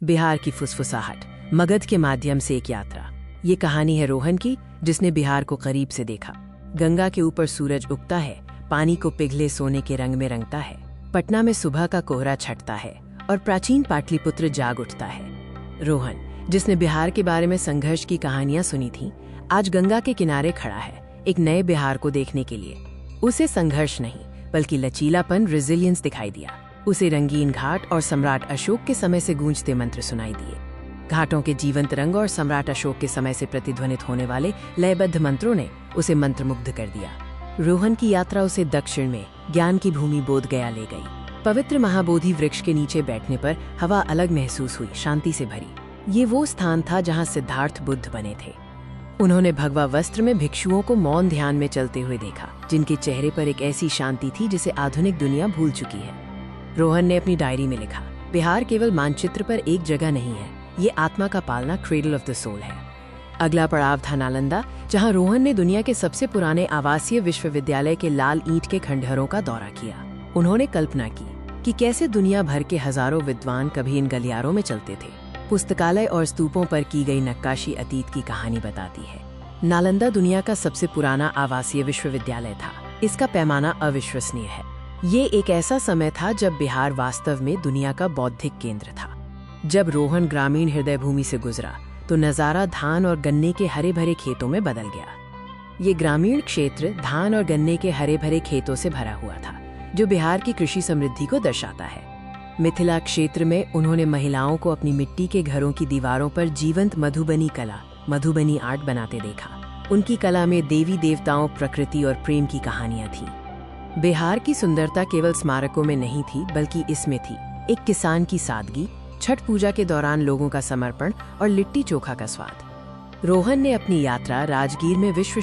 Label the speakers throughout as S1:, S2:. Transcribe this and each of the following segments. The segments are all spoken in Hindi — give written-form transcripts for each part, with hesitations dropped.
S1: बिहार की फुसफुसाहट, मगध के माध्यम से एक यात्रा। ये कहानी है रोहन की, जिसने बिहार को करीब से देखा। गंगा के ऊपर सूरज उगता है, पानी को पिघले सोने के रंग में रंगता है। पटना में सुबह का कोहरा छटता है और प्राचीन पाटलिपुत्र जाग उठता है। रोहन, जिसने बिहार के बारे में संघर्ष की कहानियां सुनी थी, आज गंगा के किनारे खड़ा है, एक नए बिहार को देखने के लिए। उसे संघर्ष नहीं, बल्कि लचीलापन, रेजिलियंस दिखाई दिया। उसे रंगीन घाट और सम्राट अशोक के समय से गूंजते मंत्र सुनाई दिए। घाटों के जीवंत रंग और सम्राट अशोक के समय से प्रतिध्वनित होने वाले लयबद्ध मंत्रों ने उसे मंत्रमुग्ध कर दिया। रोहन की यात्रा उसे दक्षिण में ज्ञान की भूमि बोधगया ले गई। पवित्र महाबोधि वृक्ष के नीचे बैठने पर हवा अलग महसूस हुई, शांति से भरी। ये वो स्थान था जहाँ सिद्धार्थ बुद्ध बने थे। उन्होंने भगवा वस्त्र में भिक्षुओं को मौन ध्यान में चलते हुए देखा, जिनके चेहरे पर एक ऐसी शांति थी जिसे आधुनिक दुनिया भूल चुकी है। रोहन ने अपनी डायरी में लिखा, बिहार केवल मानचित्र पर एक जगह नहीं है, ये आत्मा का पालना, क्रेडल ऑफ द सोल है। अगला पड़ाव था नालंदा, जहां रोहन ने दुनिया के सबसे पुराने आवासीय विश्वविद्यालय के लाल ईंट के खंडहरों का दौरा किया। उन्होंने कल्पना की कि कैसे दुनिया भर के हजारों विद्वान कभी इन गलियारों में चलते थे। पुस्तकालय और स्तूपों पर की गई नक्काशी अतीत की कहानी बताती है। नालंदा दुनिया का सबसे पुराना आवासीय विश्वविद्यालय था। इसका पैमाना अविश्वसनीय है। ये एक ऐसा समय था जब बिहार वास्तव में दुनिया का बौद्धिक केंद्र था। जब रोहन ग्रामीण हृदय भूमि से गुजरा तो नजारा धान और गन्ने के हरे भरे खेतों में बदल गया। ये ग्रामीण क्षेत्र धान और गन्ने के हरे भरे खेतों से भरा हुआ था, जो बिहार की कृषि समृद्धि को दर्शाता है। मिथिला क्षेत्र में उन्होंने महिलाओं को अपनी मिट्टी के घरों की दीवारों पर जीवंत मधुबनी कला, मधुबनी आर्ट बनाते देखा। उनकी कला में देवी देवताओं, प्रकृति और प्रेम की कहानियां थीं। बिहार की सुंदरता केवल स्मारकों में नहीं थी, बल्कि इसमें थी एक किसान की सादगी, छठ पूजा के दौरान लोगों का समर्पण और लिट्टी चोखा का स्वाद। रोहन ने अपनी यात्रा राजगीर में विश्व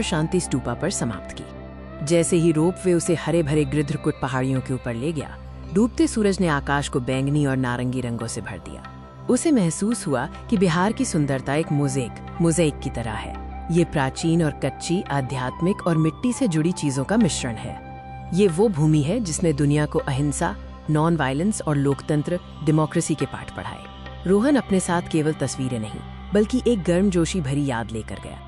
S1: शांति स्तूपा पर समाप्त की। जैसे ही रोपवे उसे हरे भरे गिरधकुट पहाड़ियों के ऊपर ले गया, डूबते सूरज ने आकाश को बैंगनी और नारंगी रंगों से भर दिया। उसे महसूस हुआ कि बिहार की सुंदरता एक मोज़ेक की तरह है। ये प्राचीन और कच्ची, आध्यात्मिक और मिट्टी से जुड़ी चीजों का मिश्रण है। ये वो भूमि है जिसने दुनिया को अहिंसा, नॉन वायलेंस और लोकतंत्र, डेमोक्रेसी के पाठ पढ़ाए। रोहन अपने साथ केवल तस्वीरें नहीं, बल्कि एक गर्मजोशी भरी याद लेकर गया।